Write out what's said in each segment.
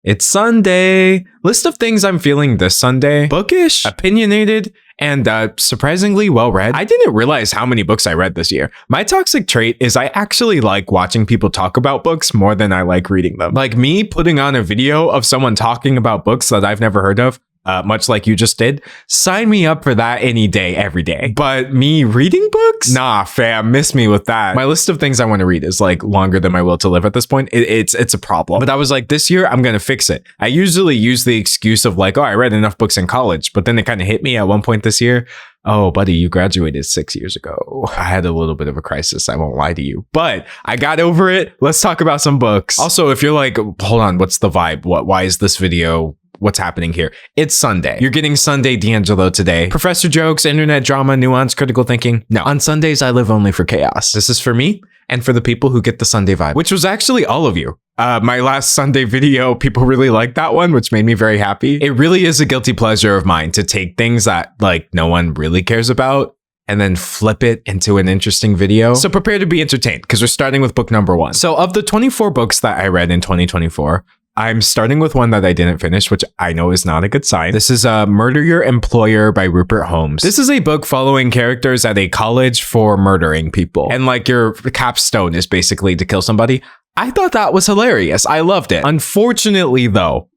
It's Sunday. List of things I'm feeling this Sunday. Bookish, opinionated, and surprisingly well-read. I didn't realize how many books I read this year. My toxic trait is I actually like watching people talk about books more than I like reading them. Like me putting on a video of someone talking about books that I've never heard of, much like you just did, sign me up for that any day, every day. But me reading books? Nah, fam, miss me with that. My list of things I want to read is like longer than my will to live at this point. It's a problem. But I was like, this year, I'm going to fix it. I usually use the excuse of like, oh, I read enough books in college. But then it kind of hit me at one point this year. Oh, buddy, you graduated 6 years ago. I had a little bit of a crisis. I won't lie to you, but I got over it. Let's talk about some books. Also, if you're like, hold on, what's the vibe? Why is this video? What's happening here? It's Sunday. You're getting Sunday D'Angelo today. Professor jokes, internet drama, nuance, critical thinking. No, on Sundays, I live only for chaos. This is for me and for the people who get the Sunday vibe, which was actually all of you. My last Sunday video, people really liked that one, which made me very happy. It really is a guilty pleasure of mine to take things that like no one really cares about and then flip it into an interesting video. So prepare to be entertained because we're starting with book number 1. So of the 24 books that I read in 2024, I'm starting with one that I didn't finish, which I know is not a good sign. This is Murder Your Employer by Rupert Holmes. This is a book following characters at a college for murdering people. And like your capstone is basically to kill somebody. I thought that was hilarious. I loved it. Unfortunately, though,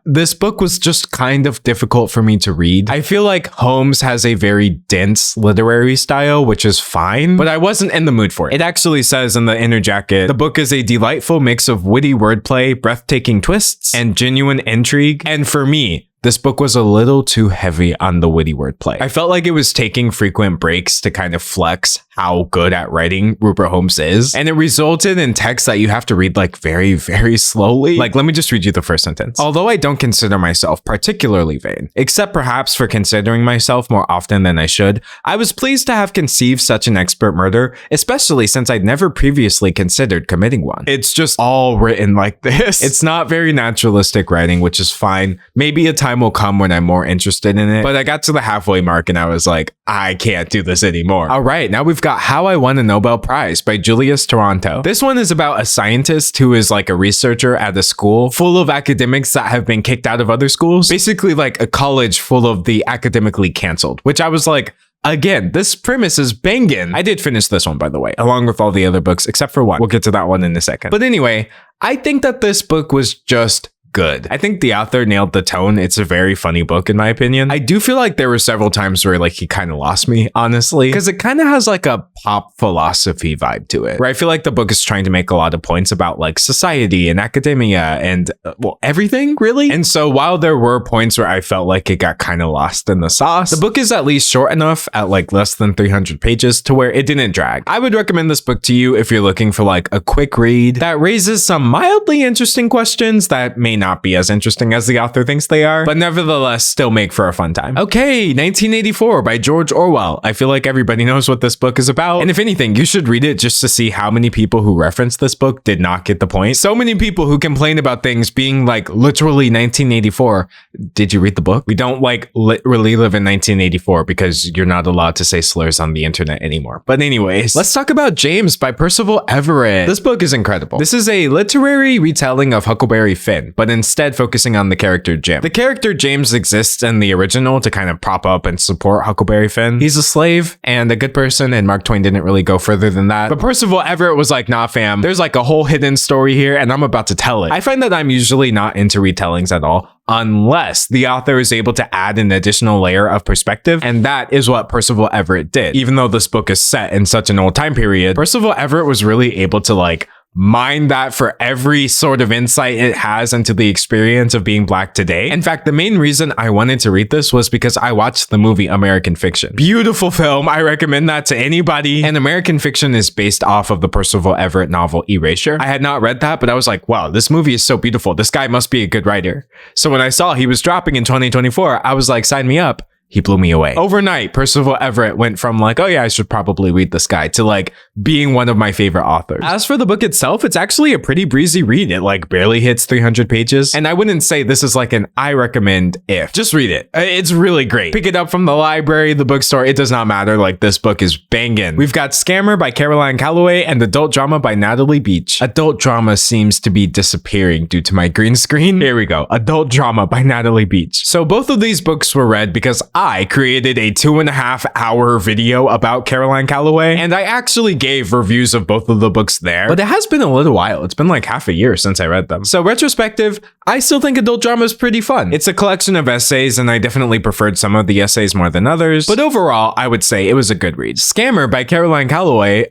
this book was just kind of difficult for me to read. I feel like Holmes has a very dense literary style, which is fine, but I wasn't in the mood for it. It actually says in the inner jacket, the book is a delightful mix of witty wordplay, breathtaking twists, and genuine intrigue. And for me, this book was a little too heavy on the witty wordplay. I felt like it was taking frequent breaks to kind of flex how good at writing Rupert Holmes is. And it resulted in text that you have to read like very, very slowly. Like, let me just read you the first sentence. Although I don't consider myself particularly vain, except perhaps for considering myself more often than I should, I was pleased to have conceived such an expert murder, especially since I'd never previously considered committing one. It's just all written like this. It's not very naturalistic writing, which is fine. Maybe a time will come when I'm more interested in it, but I got to the halfway mark and I was like, I can't do this anymore. All right, now we've got How I Won a Nobel Prize by Julius Toronto. This one is about a scientist who is like a researcher at a school full of academics that have been kicked out of other schools. Basically like a college full of the academically canceled, which I was like, again, this premise is banging. I did finish this one, by the way, along with all the other books, except for one. We'll get to that one in a second. But anyway, I think that this book was just good. I think the author nailed the tone. It's a very funny book in my opinion. I do feel like there were several times where like he kind of lost me, honestly, because it kind of has like a pop philosophy vibe to it, where I feel like the book is trying to make a lot of points about like society and academia and well, everything really. And so while there were points where I felt like it got kind of lost in the sauce, the book is at least short enough at like less than 300 pages to where it didn't drag. I would recommend this book to you if you're looking for like a quick read that raises some mildly interesting questions that may not be as interesting as the author thinks they are, but nevertheless still make for a fun time. Okay, 1984 by George Orwell. I feel like everybody knows what this book is about, and if anything, you should read it just to see how many people who reference this book did not get the point. So many people who complain about things being like literally 1984. Did you read the book? We don't like literally live in 1984 because you're not allowed to say slurs on the internet anymore. But anyways, let's talk about James by Percival Everett. This book is incredible. This is a literary retelling of Huckleberry Finn, but instead focusing on the character Jim. The character James exists in the original to kind of prop up and support Huckleberry Finn. He's a slave and a good person, and Mark Twain didn't really go further than that. But Percival Everett was like, nah fam, there's like a whole hidden story here and I'm about to tell it. I find that I'm usually not into retellings at all, unless the author is able to add an additional layer of perspective, and that is what Percival Everett did. Even though this book is set in such an old time period, Percival Everett was really able to like mine that for every sort of insight it has into the experience of being Black today. In fact, the main reason I wanted to read this was because I watched the movie American Fiction. Beautiful film. I recommend that to anybody. And American Fiction is based off of the Percival Everett novel Erasure. I had not read that, but I was like, wow, this movie is so beautiful. This guy must be a good writer. So when I saw he was dropping in 2024, I was like, sign me up. he blew me away. Overnight, Percival Everett went from like, oh yeah, I should probably read this guy to like being one of my favorite authors. As for the book itself, it's actually a pretty breezy read. It like barely hits 300 pages. And I wouldn't say this is like an I recommend if. Just read it. It's really great. Pick it up from the library, the bookstore. It does not matter. Like this book is banging. We've got Scammer by Caroline Calloway and Adult Drama by Natalie Beach. Adult Drama seems to be disappearing due to my green screen. Here we go. Adult Drama by Natalie Beach. So both of these books were read because I created a 2.5 hour video about Caroline Calloway, and I actually gave reviews of both of the books there, but it has been a little while. It's been like half a year since I read them. So retrospective, I still think Adult Drama is pretty fun. It's a collection of essays, and I definitely preferred some of the essays more than others, but overall, I would say it was a good read. Scammer by Caroline Calloway,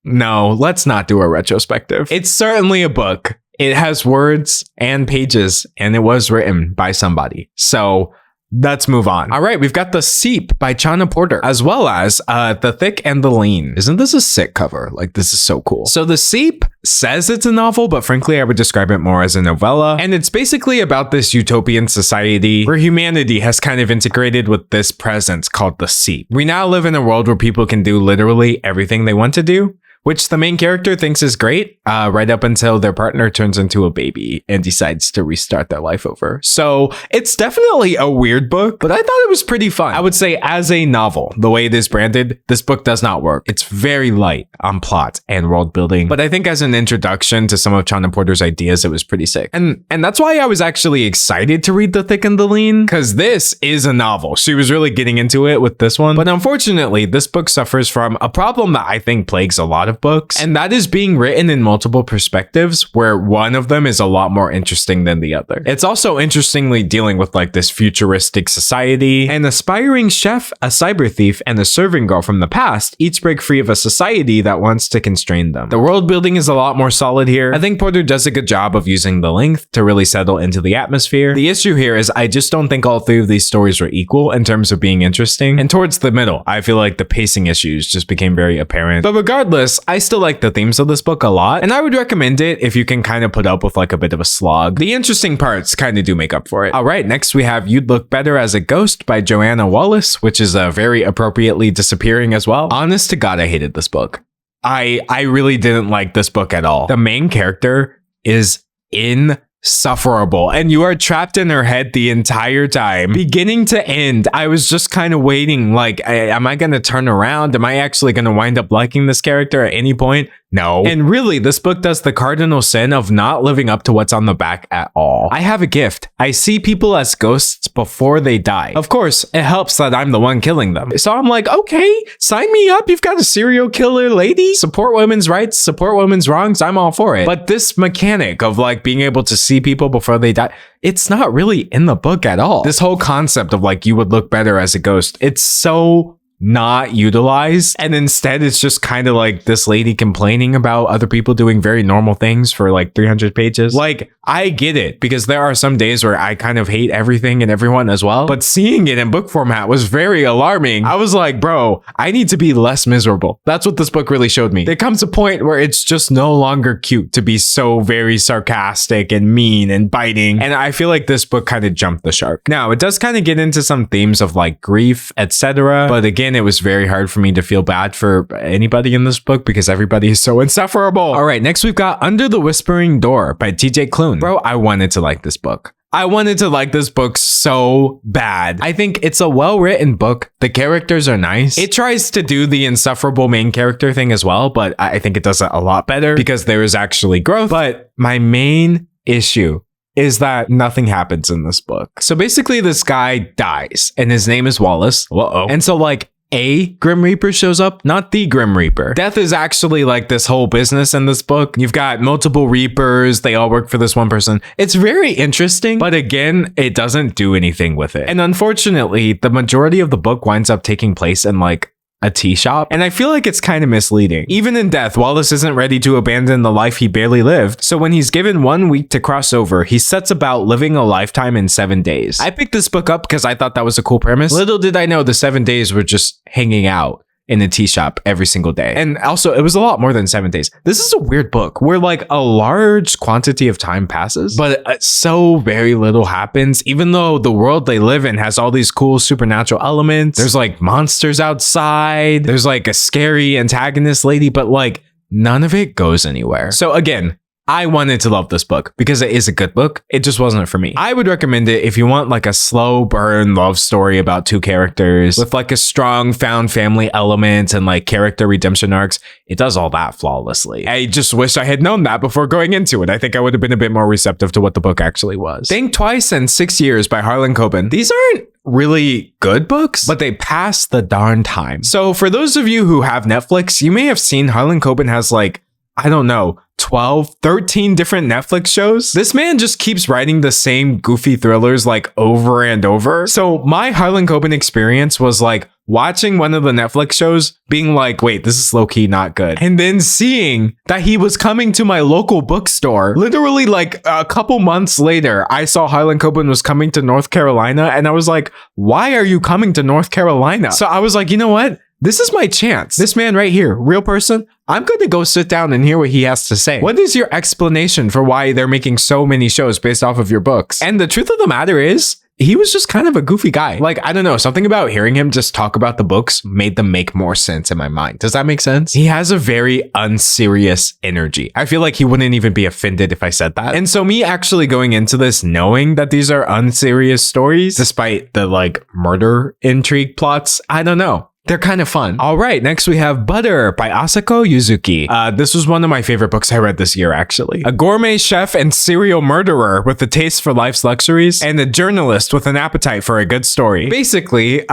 no, let's not do a retrospective. It's certainly a book. It has words and pages, and it was written by somebody. So let's move on. All right, we've got The Seep by Chana Porter, as well as The Thick and the Lean. Isn't this a sick cover? Like, this is so cool. So The Seep says it's a novel, but frankly, I would describe it more as a novella. And it's basically about this utopian society where humanity has kind of integrated with this presence called the Seep. We now live in a world where people can do literally everything they want to do, which the main character thinks is great, right up until their partner turns into a baby and decides to restart their life over. So it's definitely a weird book, but I thought it was pretty fun. I would say as a novel, the way it is branded, this book does not work. It's very light on plot and world building, but I think as an introduction to some of Chana Porter's ideas, it was pretty sick. And that's why I was actually excited to read The Thick and the Lean, because this is a novel. She was really getting into it with this one. But unfortunately, this book suffers from a problem that I think plagues a lot of books, and that is being written in multiple perspectives where one of them is a lot more interesting than the other. It's also interestingly dealing with like this futuristic society. An aspiring chef, a cyber thief, and a serving girl from the past each break free of a society that wants to constrain them. The world building is a lot more solid here. I think Porter does a good job of using the length to really settle into the atmosphere. The issue here is I just don't think all three of these stories were equal in terms of being interesting, and towards the middle, I feel like the pacing issues just became very apparent. But regardless, I still like the themes of this book a lot, and I would recommend it if you can kind of put up with like a bit of a slog. The interesting parts kind of do make up for it. All right, next we have You'd Look Better as a Ghost by Joanna Wallace, which is very appropriately disappearing as well. Honest to God, I hated this book. I really didn't like this book at all. The main character is insufferable, and you are trapped in her head the entire time, beginning to end. I was just kind of waiting, like, am I gonna turn around? Am I actually gonna wind up liking this character at any point? No. And really, this book does the cardinal sin of not living up to what's on the back at all. I have a gift. I see people as ghosts before they die. Of course, it helps that I'm the one killing them. So I'm like, okay, sign me up. You've got a serial killer lady. Support women's rights, support women's wrongs. I'm all for it. But this mechanic of like being able to see people before they die, it's not really in the book at all. This whole concept of like, you would look better as a ghost, it's so not utilized, and instead it's just kind of like this lady complaining about other people doing very normal things for like 300 pages. Like, I get it, because there are some days where I kind of hate everything and everyone as well, but seeing it in book format was very alarming. I was like, bro, I need to be less miserable. That's what this book really showed me. There comes a point where it's just no longer cute to be so very sarcastic and mean and biting, and I feel like this book kind of jumped the shark. Now, it does kind of get into some themes of like grief, etc., but again, it was very hard for me to feel bad for anybody in this book because everybody is so insufferable. All right, next we've got Under the Whispering Door by TJ Klune. Bro, I wanted to like this book. I wanted to like this book so bad. I think it's a well-written book. The characters are nice. It tries to do the insufferable main character thing as well, but I think it does it a lot better because there is actually growth. But my main issue is that nothing happens in this book. So basically this guy dies and his name is Wallace. Uh-oh. And so like a Grim Reaper shows up, not the Grim Reaper. Death is actually like this whole business in this book. You've got multiple Reapers. They all work for this one person. It's very interesting, but again, it doesn't do anything with it. And unfortunately, the majority of the book winds up taking place in like a tea shop, and I feel like it's kind of misleading. Even in Death, Wallace isn't ready to abandon the life he barely lived, so when he's given 1 week to cross over, he sets about living a lifetime in 7 days. I picked this book up because I thought that was a cool premise. Little did I know the 7 days were just hanging out in a tea shop every single day. And also, it was a lot more than 7 days. This is a weird book where like a large quantity of time passes, but so very little happens, even though the world they live in has all these cool supernatural elements. There's like monsters outside. There's like a scary antagonist lady, but like none of it goes anywhere. So again, I wanted to love this book because it is a good book. It just wasn't for me. I would recommend it if you want like a slow burn love story about 2 characters with like a strong found family element and like character redemption arcs. It does all that flawlessly. I just wish I had known that before going into it. I think I would have been a bit more receptive to what the book actually was. Think Twice and 6 Years by Harlan Coben. These aren't really good books, but they pass the darn time. So for those of you who have Netflix, you may have seen Harlan Coben has like, I don't know, 12, 13 different Netflix shows. This man just keeps writing the same goofy thrillers like over and over. So my Harlan Coben experience was like watching one of the Netflix shows, being like, wait, this is low-key not good. And then seeing that he was coming to my local bookstore. Literally like a couple months later, I saw Harlan Coben was coming to North Carolina and I was like, why are you coming to North Carolina? So I was like, you know what? This is my chance. This man right here, real person, I'm going to go sit down and hear what he has to say. What is your explanation for why they're making so many shows based off of your books? And the truth of the matter is, he was just kind of a goofy guy. Like, I don't know, something about hearing him just talk about the books made them make more sense in my mind. Does that make sense? He has a very unserious energy. I feel like he wouldn't even be offended if I said that. And so me actually going into this knowing that these are unserious stories, despite the like murder intrigue plots, I don't know. They're kind of fun. All right, next we have Butter by Asako Yuzuki. This was one of my favorite books I read this year, actually. A gourmet chef and serial murderer with a taste for life's luxuries, and a journalist with an appetite for a good story. Basically,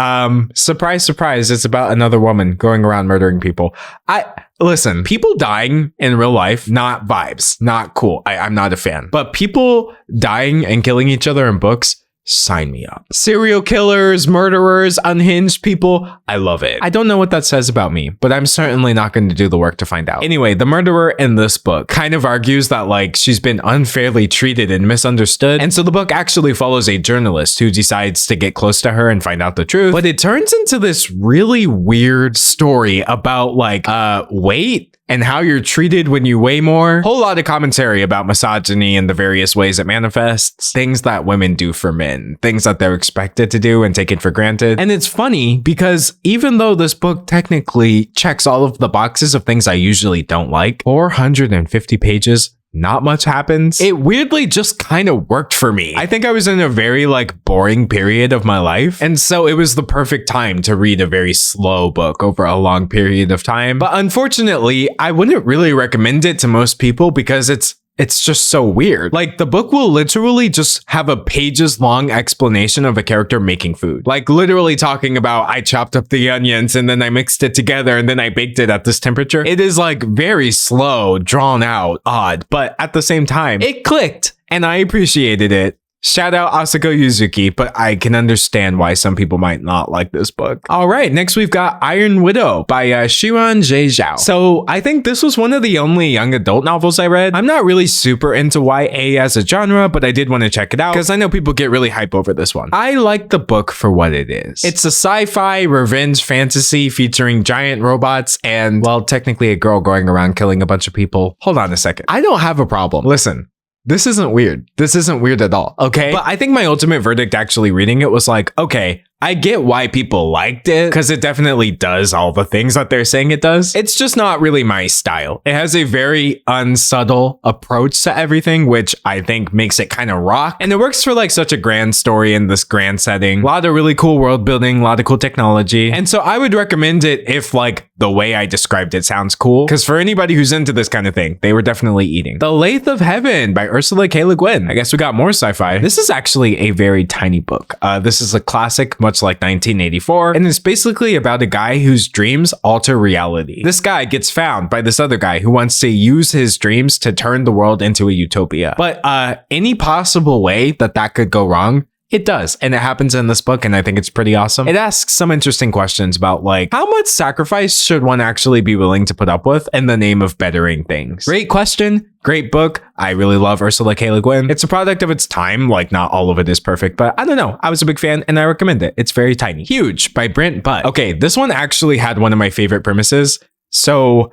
surprise, surprise, it's about another woman going around murdering people. Listen, people dying in real life, not vibes, not cool. I'm not a fan. But people dying and killing each other in books, sign me up. Serial killers, murderers, unhinged people. I love it. I don't know what that says about me, but I'm certainly not going to do the work to find out. Anyway, the murderer in this book kind of argues that like she's been unfairly treated and misunderstood. And so the book actually follows a journalist who decides to get close to her and find out the truth. But it turns into this really weird story about like, weight and how you're treated when you weigh more. Whole lot of commentary about misogyny and the various ways it manifests. Things that women do for men. Things that they're expected to do and taken for granted. And it's funny because even though this book technically checks all of the boxes of things I usually don't like, 450 pages, not much happens. It weirdly just kind of worked for me. I think I was in a very like boring period of my life. And so it was the perfect time to read a very slow book over a long period of time. But unfortunately, I wouldn't really recommend it to most people because it's just so weird. Like the book will literally just have a pages long explanation of a character making food. Like literally talking about I chopped up the onions and then I mixed it together and then I baked it at this temperature. It is like very slow, drawn out, odd, but at the same time, it clicked and I appreciated it. Shout out Asako Yuzuki, but I can understand why some people might not like this book. All right, next we've got Iron Widow by Shiran J. Zhao. So I think this was one of the only young adult novels I read. I'm not really super into YA as a genre, but I did want to check it out because I know people get really hype over this one. I like the book for what it is. It's a sci-fi revenge fantasy featuring giant robots and, well, technically a girl going around killing a bunch of people. Hold on a second. I don't have a problem. Listen. This isn't weird. This isn't weird at all, okay? But I think my ultimate verdict actually reading it was like, okay, I get why people liked it because it definitely does all the things that they're saying it does. It's just not really my style. It has a very unsubtle approach to everything, which I think makes it kind of rock. And it works for like such a grand story in this grand setting. A lot of really cool world building, a lot of cool technology. And so I would recommend it if like the way I described it sounds cool. Because for anybody who's into this kind of thing, they were definitely eating. The Lath of Heaven by Ursula K. Le Guin. I guess we got more sci-fi. This is actually a very tiny book. This is a classic, much like 1984, and it's basically about a guy whose dreams alter reality. This guy gets found by this other guy who wants to use his dreams to turn the world into a utopia. But any possible way that could go wrong It does. And it happens in this book, and I think it's pretty awesome. It asks some interesting questions about like, how much sacrifice should one actually be willing to put up with in the name of bettering things? Great question. Great book. I really love Ursula K. Le Guin. It's a product of its time. Like, not all of it is perfect, but I don't know. I was a big fan and I recommend it. It's very tiny. Huge by Brent Butt. Okay, this one actually had one of my favorite premises. So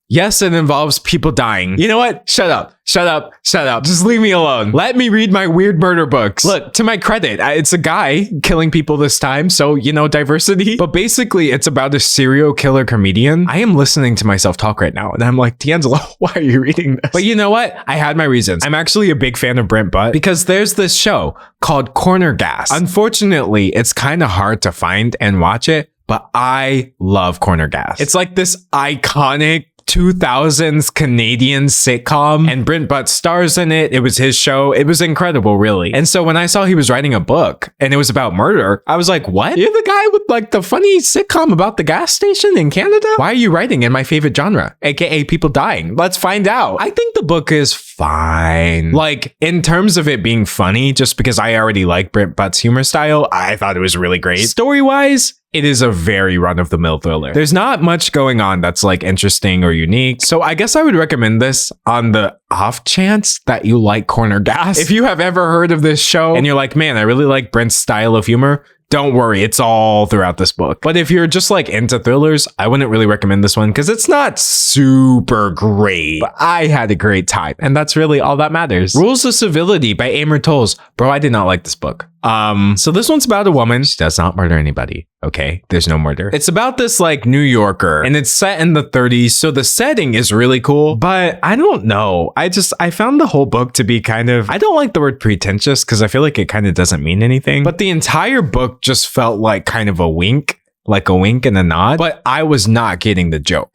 yes, it involves people dying. You know what? Shut up. Shut up. Shut up. Just leave me alone. Let me read my weird murder books. Look, to my credit, it's a guy killing people this time. So, you know, diversity. But basically, it's about a serial killer comedian. I am listening to myself talk right now. And I'm like, D'Angelo, why are you reading this? But you know what? I had my reasons. I'm actually a big fan of Brent Butt because there's this show called Corner Gas. Unfortunately, it's kind of hard to find and watch it. But I love Corner Gas. It's like this iconic 2000s Canadian sitcom, and Brent Butt stars in it. It was his show. It was incredible, really. And so when I saw he was writing a book and it was about murder, I was like, what? You're the guy with like the funny sitcom about the gas station in Canada? Why are you writing in my favorite genre, aka people dying? Let's find out. I think the book is fine. Like, in terms of it being funny, just because I already like Brent Butt's humor style, I thought it was really great. Story-wise, it is a very run-of-the-mill thriller. There's not much going on that's like interesting or unique. So I guess I would recommend this on the off chance that you like Corner Gas. If you have ever heard of this show and you're like, man, I really like Brent's style of humor, don't worry, it's all throughout this book. But if you're just like into thrillers, I wouldn't really recommend this one because it's not super great. But I had a great time, and that's really all that matters. Rules of Civility by Amor Towles. Bro, I did not like this book. So this one's about a woman. She does not murder anybody. Okay, there's no murder. It's about this like New Yorker, and it's set in the 30s. So the setting is really cool, but I don't know. I found the whole book to be kind of, I don't like the word pretentious because I feel like it kind of doesn't mean anything, but the entire book just felt like kind of a wink. Like a wink and a nod, but I was not getting the joke.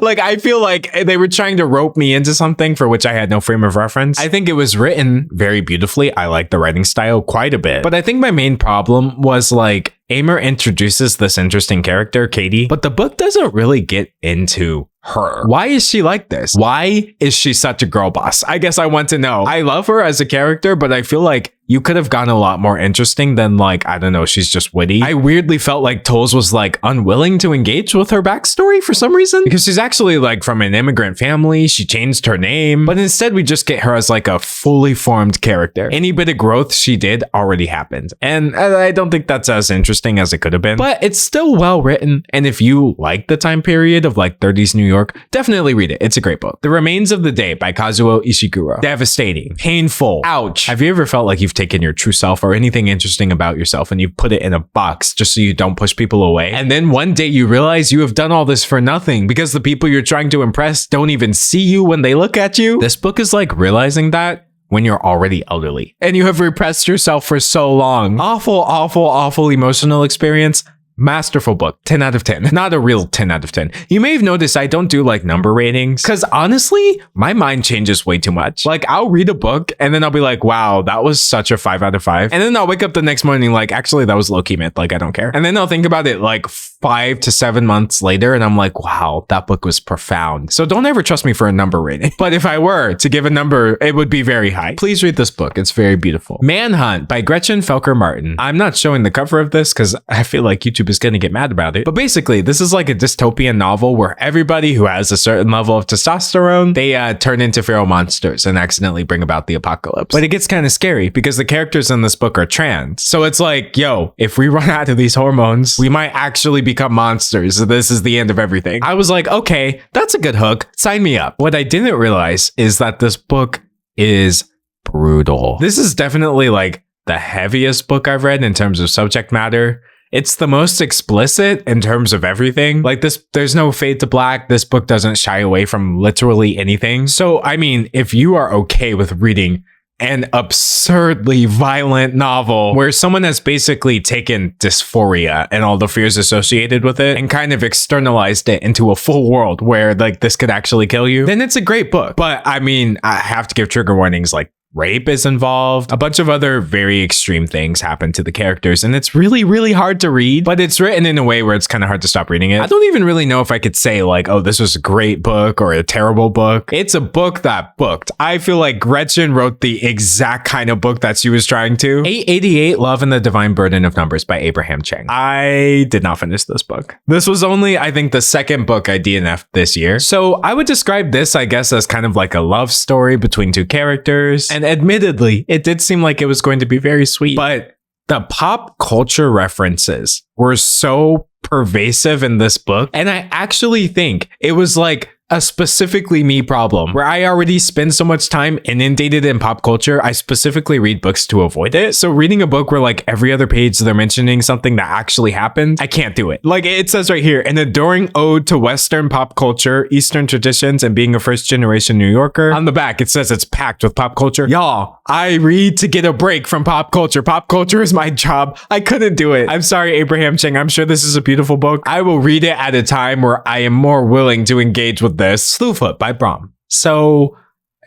Like, I feel like they were trying to rope me into something for which I had no frame of reference. I think it was written very beautifully. I like the writing style quite a bit, but I think my main problem was like, Amor introduces this interesting character, Katie, but the book doesn't really get into her. Why is she like this? Why is she such a girl boss? I guess I want to know. I love her as a character, but I feel like you could have gotten a lot more interesting than like, I don't know, she's just witty. I weirdly felt like Towles was like unwilling to engage with her backstory for some reason, because she's actually like from an immigrant family. She changed her name, but instead we just get her as like a fully formed character. Any bit of growth she did already happened. And I don't think that's as interesting as it could have been, but it's still well written. And if you like the time period of like 30s New York, definitely read it. It's a great book. The Remains of the Day by Kazuo Ishiguro. Devastating, painful, ouch. Have you ever felt like you've taken your true self or anything interesting about yourself and you've put it in a box just so you don't push people away? And then one day you realize you have done all this for nothing because the people you're trying to impress don't even see you when they look at you? This book is like realizing that when you're already elderly and you have repressed yourself for so long. Awful, awful, awful emotional experience. Masterful book. 10 out of 10. Not a real 10 out of 10. You may have noticed I don't do like number ratings because honestly, my mind changes way too much. Like, I'll read a book and then I'll be like, wow, that was such a 5 out of 5. And then I'll wake up the next morning like, actually, that was low-key myth. Like, I don't care. And then I'll think about it like 5 to 7 months later and I'm like, wow, that book was profound. So don't ever trust me for a number rating. But if I were to give a number, it would be very high. Please read this book. It's very beautiful. Manhunt by Gretchen Felker Martin. I'm not showing the cover of this because I feel like YouTube is going to get mad about it. But basically, this is like a dystopian novel where everybody who has a certain level of testosterone, they turn into feral monsters and accidentally bring about the apocalypse. But it gets kind of scary because the characters in this book are trans. So it's like, yo, if we run out of these hormones, we might actually become monsters. So this is the end of everything. I was like, okay, that's a good hook. Sign me up. What I didn't realize is that this book is brutal. This is definitely like the heaviest book I've read in terms of subject matter. It's the most explicit in terms of everything. Like this, there's no fade to black. This book doesn't shy away from literally anything. So, I mean, if you are okay with reading an absurdly violent novel where someone has basically taken dysphoria and all the fears associated with it and kind of externalized it into a full world where like this could actually kill you, then it's a great book. But I mean, I have to give trigger warnings like rape is involved. A bunch of other very extreme things happen to the characters, and it's really, really hard to read, but it's written in a way where it's kind of hard to stop reading it. I don't even really know if I could say like, oh, this was a great book or a terrible book. It's a book that booked. I feel like Gretchen wrote the exact kind of book that she was trying to. 888, Love and the Divine Burden of Numbers by Abraham Chang. I did not finish this book. This was only, I think, the second book I DNF'd this year. So I would describe this, I guess, as kind of like a love story between two characters. And admittedly, it did seem like it was going to be very sweet, but the pop culture references were so pervasive in this book. And I actually think it was like a specifically me problem where I already spend so much time inundated in pop culture. I specifically read books to avoid it. So reading a book where like every other page they're mentioning something that actually happened, I can't do it. Like it says right here, an adoring ode to Western pop culture, Eastern traditions, and being a first generation New Yorker. On the back, it says it's packed with pop culture. Y'all, I read to get a break from pop culture. Pop culture is my job. I couldn't do it. I'm sorry, Abraham Chang. I'm sure this is a beautiful book. I will read it at a time where I am more willing to engage with this. Sloot by Brom. So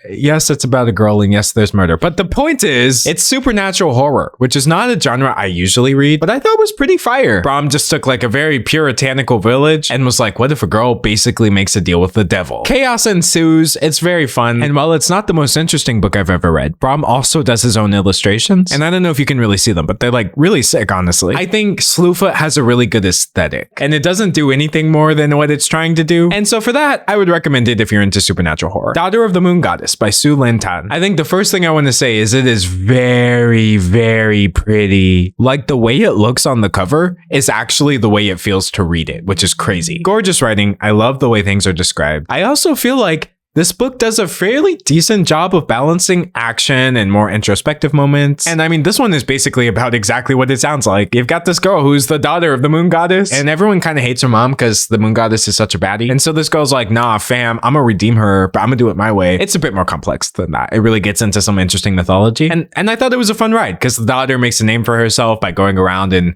yes, it's about a girl and yes, there's murder. But the point is, it's supernatural horror, which is not a genre I usually read, but I thought was pretty fire. Brom just took like a very puritanical village and was like, what if a girl basically makes a deal with the devil? Chaos ensues. It's very fun. And while it's not the most interesting book I've ever read, Brom also does his own illustrations. And I don't know if you can really see them, but they're like really sick, honestly. I think Sloot has a really good aesthetic and it doesn't do anything more than what it's trying to do. And so for that, I would recommend it if you're into supernatural horror. Daughter of the Moon Goddess by Su Lin Tan. I think the first thing I want to say is it is very, very pretty. Like the way it looks on the cover is actually the way it feels to read it, which is crazy. Gorgeous writing. I love the way things are described. I also feel like this book does a fairly decent job of balancing action and more introspective moments. And I mean, this one is basically about exactly what it sounds like. You've got this girl who's the daughter of the Moon Goddess, and everyone kind of hates her mom because the Moon Goddess is such a baddie. And so this girl's like, nah, fam, I'm gonna redeem her, but I'm gonna do it my way. It's a bit more complex than that. It really gets into some interesting mythology. And I thought it was a fun ride because the daughter makes a name for herself by going around and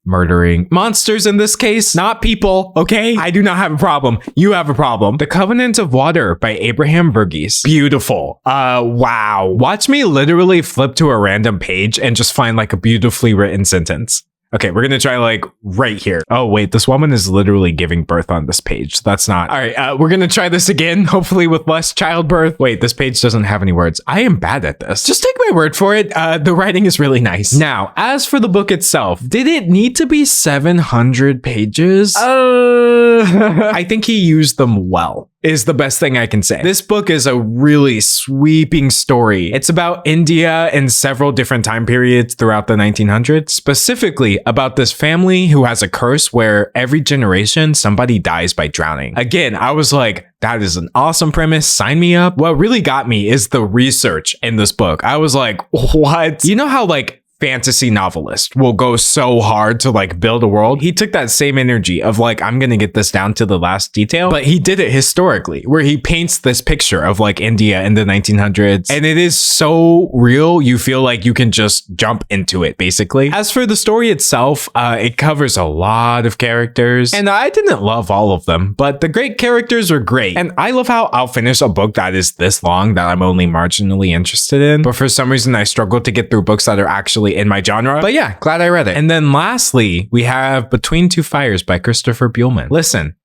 murdering monsters in this case, not people, okay? I do not have a problem. You have a problem. The Covenant of Water by Abraham Verghese. Beautiful. Wow. Watch me literally flip to a random page and just find like a beautifully written sentence. Okay, we're gonna try like right here. Oh wait, this woman is literally giving birth on this page. That's not. All right, we're gonna try this again, hopefully with less childbirth. Wait, this page doesn't have any words. I am bad at this. Just take my word for it. The writing is really nice. Now, as for the book itself, did it need to be 700 pages? I think he used them well, is the best thing I can say. This book is a really sweeping story. It's about India in several different time periods throughout the 1900s, specifically about this family who has a curse where every generation somebody dies by drowning. Again, I was like, that is an awesome premise. Sign me up. What really got me is the research in this book. I was like, what? You know how like fantasy novelist will go so hard to like build a world? He took that same energy of like, I'm gonna get this down to the last detail, but he did it historically, where he paints this picture of like India in the 1900s, and it is so real, you feel like you can just jump into it, basically. As for the story itself, it covers a lot of characters, and I didn't love all of them, but the great characters were great. And I love how I'll finish a book that is this long that I'm only marginally interested in, but for some reason I struggle to get through books that are actually in my genre. But yeah, glad I read it. And then lastly, we have Between Two Fires by Christopher Buehlman. Listen,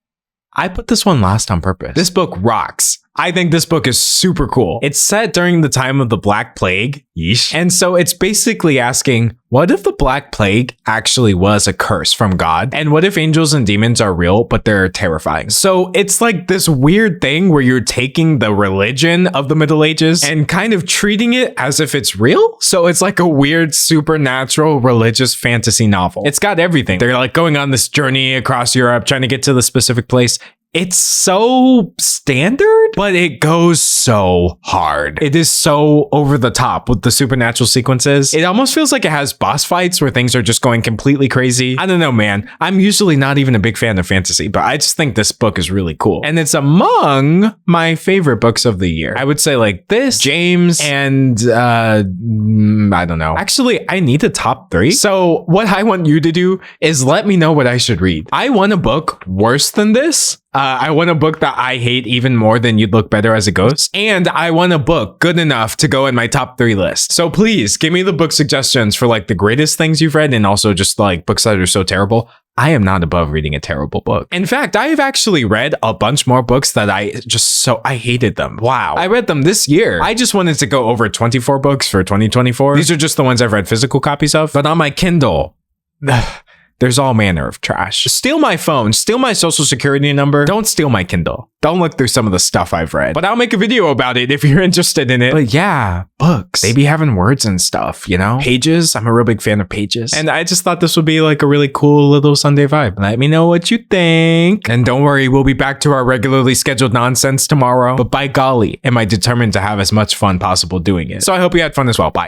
I put this one last on purpose. This book rocks. I think this book is super cool. It's set during the time of the Black Plague. Yeesh. And so it's basically asking, what if the Black Plague actually was a curse from God? And what if angels and demons are real, but they're terrifying? So it's like this weird thing where you're taking the religion of the Middle Ages and kind of treating it as if it's real. So it's like a weird supernatural religious fantasy novel. It's got everything. They're like going on this journey across Europe, trying to get to the specific place. It's so standard, but it goes so hard. It is so over the top with the supernatural sequences. It almost feels like it has boss fights where things are just going completely crazy. I don't know, man. I'm usually not even a big fan of fantasy, but I just think this book is really cool. And it's among my favorite books of the year. I would say like this, James, and I don't know. Actually, I need a top 3. So what I want you to do is let me know what I should read. I want a book worse than this, I want a book that I hate even more than You'd Look Better as a Ghost. And I want a book good enough to go in my top 3 list. So please give me the book suggestions for like the greatest things you've read and also just like books that are so terrible. I am not above reading a terrible book. In fact, I've actually read a bunch more books that I hated them. Wow. I read them this year. I just wanted to go over 24 books for 2024. These are just the ones I've read physical copies of. But on my Kindle, there's all manner of trash. Steal my phone, steal my social security number. Don't steal my Kindle. Don't look through some of the stuff I've read. But I'll make a video about it if you're interested in it. But yeah, books. They be having words and stuff, you know? Pages. I'm a real big fan of Pages. And I just thought this would be like a really cool little Sunday vibe. Let me know what you think. And don't worry, we'll be back to our regularly scheduled nonsense tomorrow. But by golly, am I determined to have as much fun possible doing it. So I hope you had fun as well. Bye.